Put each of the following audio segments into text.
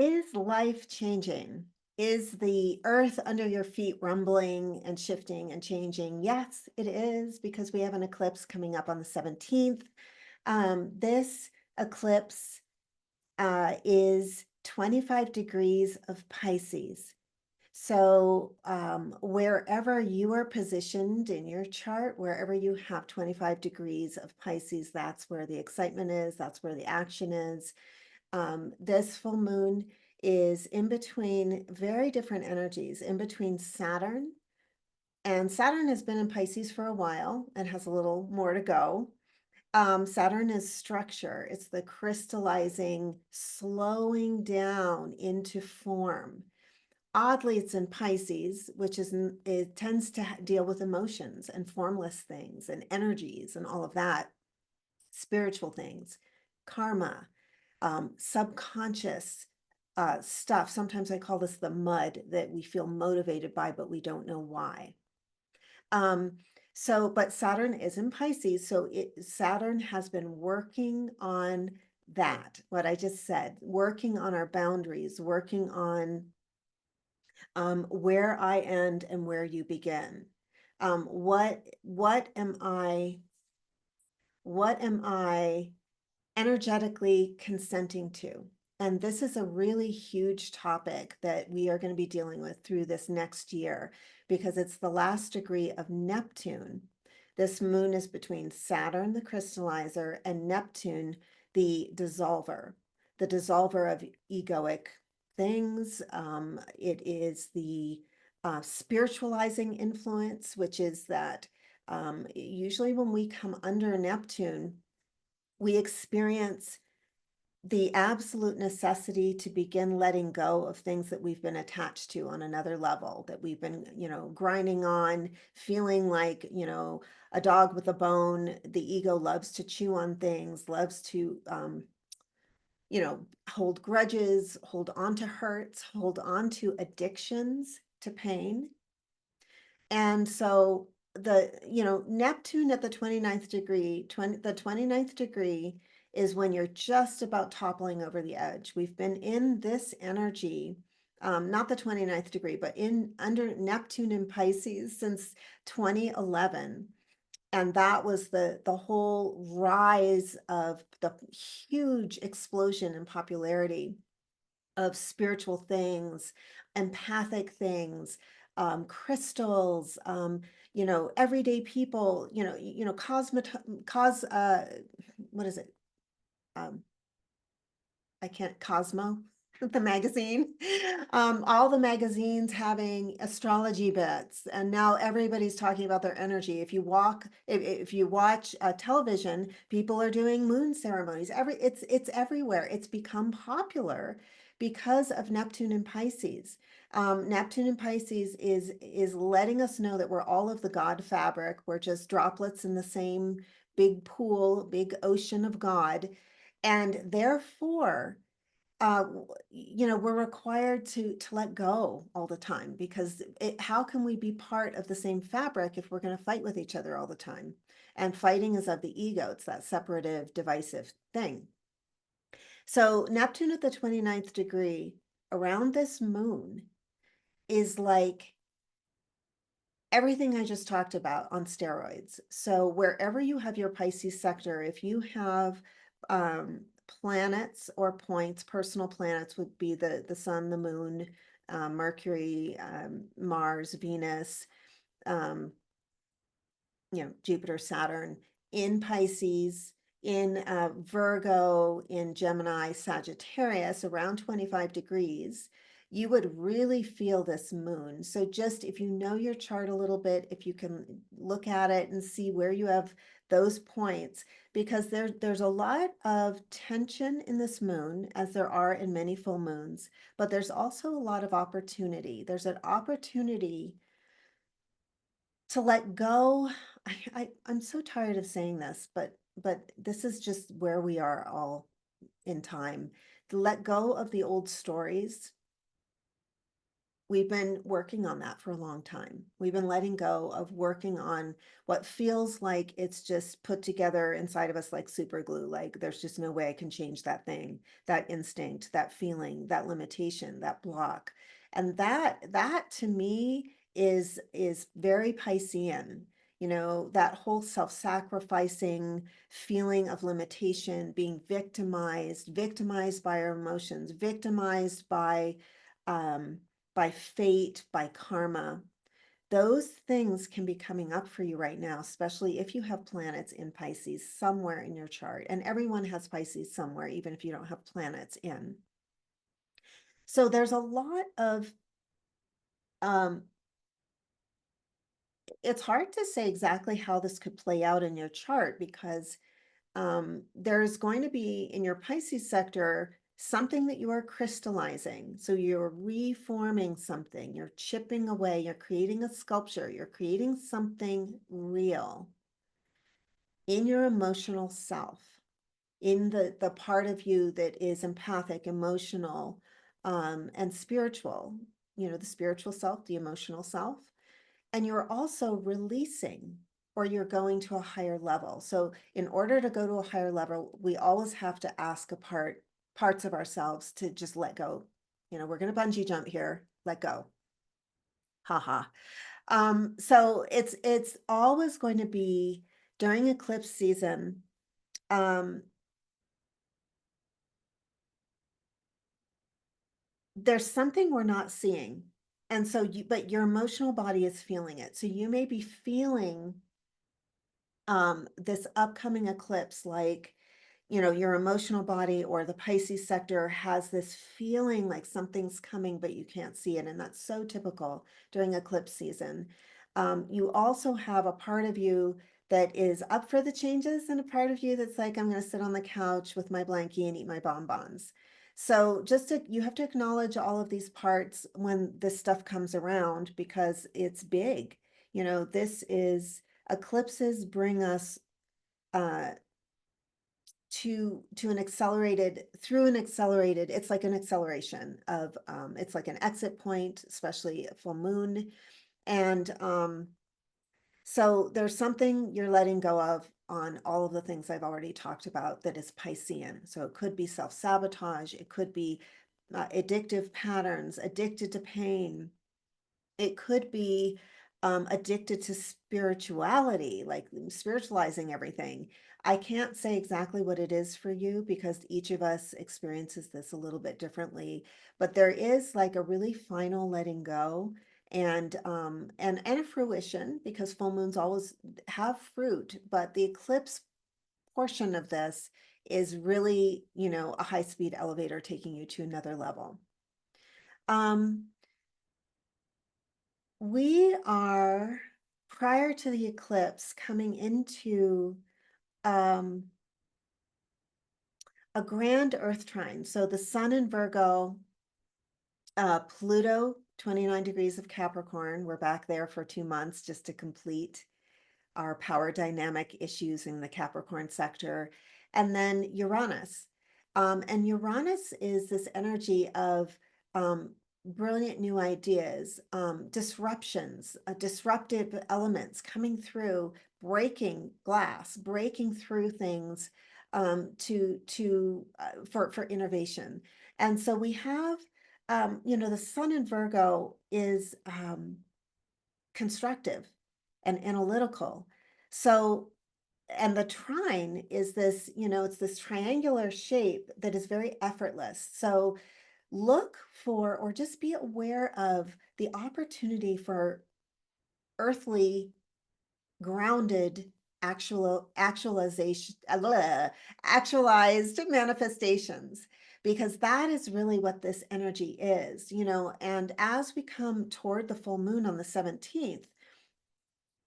Is life changing? Is the earth under your feet rumbling and shifting and changing? Yes, it is, because we have an eclipse coming up on the 17th. This eclipse is 25 degrees of Pisces. So wherever you are positioned in your chart, wherever you have 25 degrees of Pisces, that's where the excitement is, that's where the action is. This full moon is in between very different energies, in between Saturn, and Saturn has been in Pisces for a while and has a little more to go. Saturn is structure. It's the crystallizing, slowing down into form. Oddly, it's in Pisces, which is, it tends to deal with emotions and formless things and energies and all of that, spiritual things, karma, subconscious stuff. Sometimes I call this the mud that we feel motivated by, but we don't know why. But Saturn is in Pisces, so Saturn has been working on that, what I just said, working on our boundaries, working on where I end and where you begin. What am I energetically consenting to? And this is a really huge topic that we are going to be dealing with through this next year, because it's the last degree of Neptune. This moon is between Saturn, the crystallizer, and Neptune, the dissolver of egoic things. It is the spiritualizing influence, which is that usually when we come under Neptune, we experience the absolute necessity to begin letting go of things that we've been attached to on another level, that we've been, grinding on, feeling like, a dog with a bone. The ego loves to chew on things, loves to, hold grudges, hold on to hurts, hold on to addictions, to pain. And so Neptune at the 29th degree, the 29th degree is when you're just about toppling over the edge. We've been in this energy, not the 29th degree, but under Neptune in Pisces since 2011. And that was the whole rise of the huge explosion in popularity of spiritual things, empathic things, crystals, everyday people, what is it? Um, I can't, Cosmo, the magazine, all the magazines having astrology bits, and now everybody's talking about their energy. If you watch television, people are doing moon ceremonies. It's everywhere. It's become popular because of Neptune and Pisces. Neptune and Pisces is letting us know that we're all of the God fabric. We're just droplets in the same big pool, big ocean of God. And therefore, we're required to let go all the time, because how can we be part of the same fabric if we're going to fight with each other all the time? And fighting is of the ego. It's that separative, divisive thing. So Neptune at the 29th degree around this moon is like everything I just talked about on steroids. So wherever you have your Pisces sector, if you have planets or points, personal planets would be the sun, the moon, Mercury, Mars, Venus, Jupiter, Saturn, in Pisces, in Virgo, in Gemini, Sagittarius, around 25 degrees, you would really feel this moon. So just if you know your chart a little bit, if you can look at it and see where you have those points, because there's a lot of tension in this moon, as there are in many full moons, but there's also a lot of opportunity. There's an opportunity to let go. I'm so tired of saying this, but this is just where we are all in time. To let go of the old stories, we've been working on that for a long time. We've been letting go of working on what feels like it's just put together inside of us like super glue. Like there's just no way I can change that thing, that instinct, that feeling, that limitation, that block. And that to me is very Piscean. You know, that whole self-sacrificing feeling of limitation, being victimized by our emotions, victimized um, by fate, by karma. Those things can be coming up for you right now, especially if you have planets in Pisces somewhere in your chart. And everyone has Pisces somewhere, even if you don't have planets in. So there's a lot of, um, it's hard to say exactly how this could play out in your chart because there's going to be in your Pisces sector something that you are crystallizing. So you're reforming something, you're chipping away, you're creating a sculpture, you're creating something real in your emotional self, in the part of you that is empathic, emotional, and spiritual, you know, the spiritual self, the emotional self. And you're also releasing, or you're going to a higher level. So in order to go to a higher level, we always have to ask parts of ourselves to just let go. You know, we're going to bungee jump here, let go. Haha. So it's always going to be during eclipse season. Um, there's something we're not seeing. And so but your emotional body is feeling it. So you may be feeling this upcoming eclipse, like, you know, your emotional body or the Pisces sector has this feeling like something's coming, but you can't see it. And that's so typical during eclipse season. You also have a part of you that is up for the changes and a part of you that's like, I'm going to sit on the couch with my blankie and eat my bonbons. So you have to acknowledge all of these parts when this stuff comes around because it's big. You know, eclipses bring us uh, to an accelerated through an accelerated, it's like an acceleration of it's like an exit point, especially a full moon. And so there's something you're letting go of on all of the things I've already talked about that is Piscean. So it could be self-sabotage, it could be addictive patterns, addicted to pain. It could be addicted to spirituality, like spiritualizing everything. I can't say exactly what it is for you because each of us experiences this a little bit differently, but there is like a really final letting go and a fruition because full moons always have fruit, but the eclipse portion of this is really, you know, a high-speed elevator taking you to another level. Um, We are, prior to the eclipse, coming into um, a grand Earth trine. So the Sun in Virgo, Pluto, 29 degrees of Capricorn. We're back there for 2 months just to complete our power dynamic issues in the Capricorn sector. And then Uranus. And Uranus is this energy of brilliant new ideas, disruptions, disruptive elements coming through, breaking glass, breaking through things for innovation. And so we have, you know, the Sun in Virgo is constructive and analytical. So, and the trine is this, you know, it's this triangular shape that is very effortless. So look for, or just be aware of the opportunity for earthly grounded actualized manifestations, because that is really what this energy is, you know. And as we come toward the full moon on the 17th,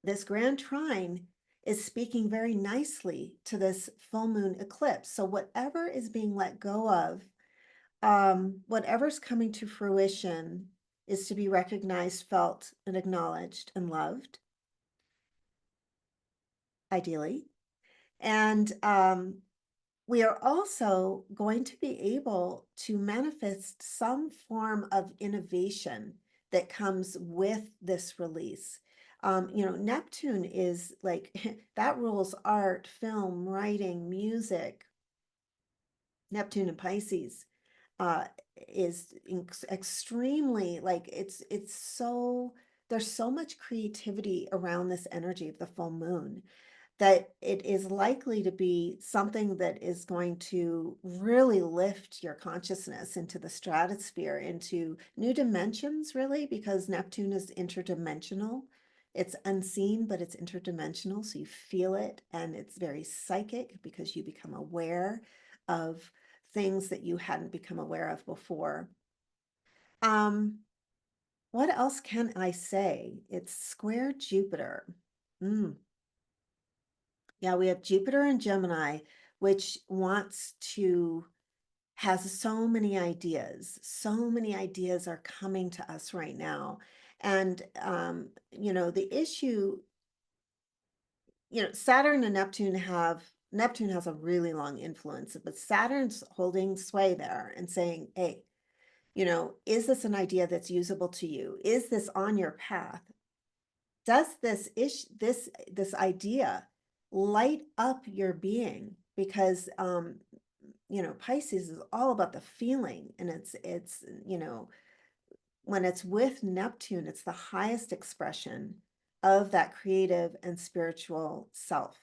this grand trine is speaking very nicely to this full moon eclipse. So whatever is being let go of, whatever's coming to fruition is to be recognized, felt, and acknowledged and loved, ideally. And we are also going to be able to manifest some form of innovation that comes with this release. Neptune is like that rules art, film, writing, music. Neptune and Pisces uh, is extremely like it's so there's so much creativity around this energy of the full moon that it is likely to be something that is going to really lift your consciousness into the stratosphere, into new dimensions, really, because Neptune is interdimensional. It's unseen, but it's interdimensional. So you feel it, and it's very psychic because you become aware of things that you hadn't become aware of before. Um, what else can I say? It's square Jupiter. Mm. Yeah, we have Jupiter and Gemini, which wants to, has so many ideas. So many ideas are coming to us right now. And, the issue, Saturn and Neptune has a really long influence, but Saturn's holding sway there and saying, hey, is this an idea that's usable to you? Is this on your path? Does this idea light up your being? Because Pisces is all about the feeling, and it's when it's with Neptune, it's the highest expression of that creative and spiritual self.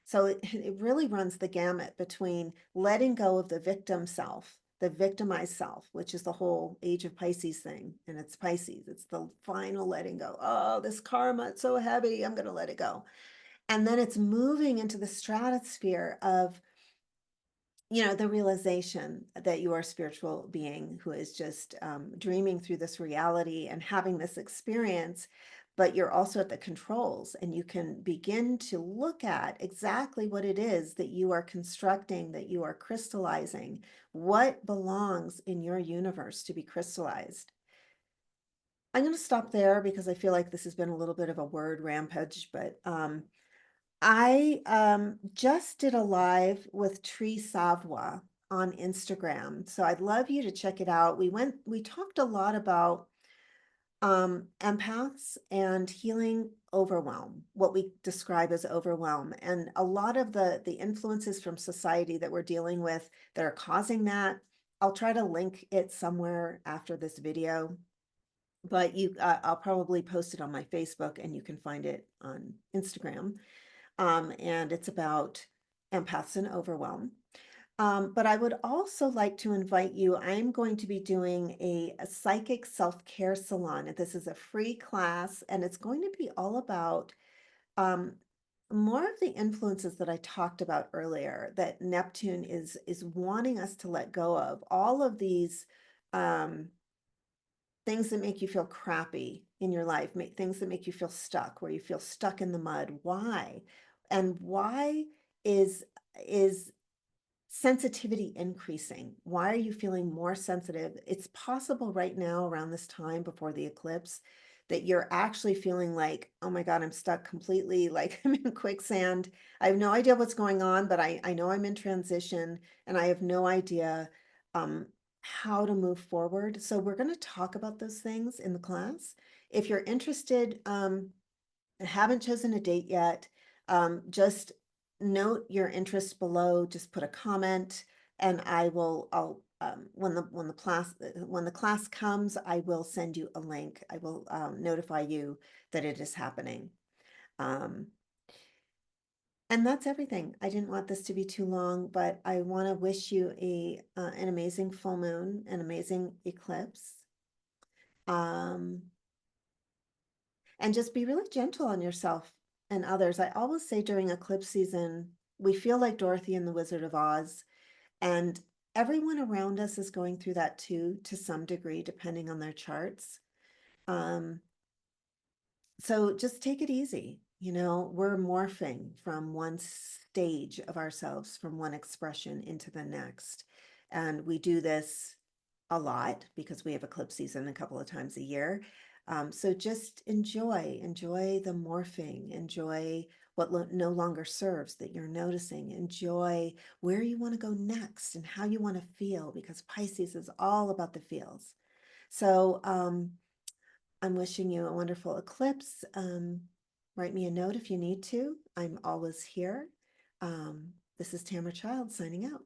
So it really runs the gamut between letting go of the victim self, the victimized self, which is the whole age of Pisces thing. And it's Pisces, it's the final letting go. Oh, this karma, it's so heavy, I'm going to let it go. And then it's moving into the stratosphere of the realization that you are a spiritual being who is just dreaming through this reality and having this experience, but you're also at the controls, and you can begin to look at exactly what it is that you are constructing, that you are crystallizing, what belongs in your universe to be crystallized. I'm going to stop there because I feel like this has been a little bit of a word rampage, but I just did a live with Tree Savwa on Instagram. So I'd love you to check it out. We talked a lot about empaths and healing overwhelm, what we describe as overwhelm, and a lot of the influences from society that we're dealing with that are causing that. I'll try to link it somewhere after this video, but I'll probably post it on my Facebook, and you can find it on Instagram. And it's about empaths and overwhelm. But I would also like to invite you. I'm going to be doing a psychic self-care salon. This is a free class, and it's going to be all about um, more of the influences that I talked about earlier, that Neptune is wanting us to let go of. All of these um, things that make you feel crappy in your life, things that make you feel stuck, where you feel stuck in the mud. Why? And why is sensitivity increasing? Why are you feeling more sensitive? It's possible right now, around this time before the eclipse, that you're actually feeling like, oh my God, I'm stuck completely, like I'm in quicksand. I have no idea what's going on, but I know I'm in transition, and I have no idea um, how to move forward. So we're going to talk about those things in the class. If you're interested, and haven't chosen a date yet, just note your interest below. Just put a comment, and I'll when the class comes, I will send you a link. I will notify you that it is happening. Um, and that's everything. I didn't want this to be too long, but I want to wish you an amazing full moon, an amazing eclipse. Um, and just be really gentle on yourself and others. I always say during eclipse season, we feel like Dorothy and the Wizard of Oz, and everyone around us is going through that too, to some degree, depending on their charts. Um, so just take it easy. We're morphing from one stage of ourselves, from one expression into the next. And we do this a lot because we have eclipse season a couple of times a year. So just enjoy the morphing, enjoy what no longer serves that you're noticing, enjoy where you want to go next and how you want to feel, because Pisces is all about the feels. So I'm wishing you a wonderful eclipse. Write me a note if you need to. I'm always here. This is Tamara Child signing out.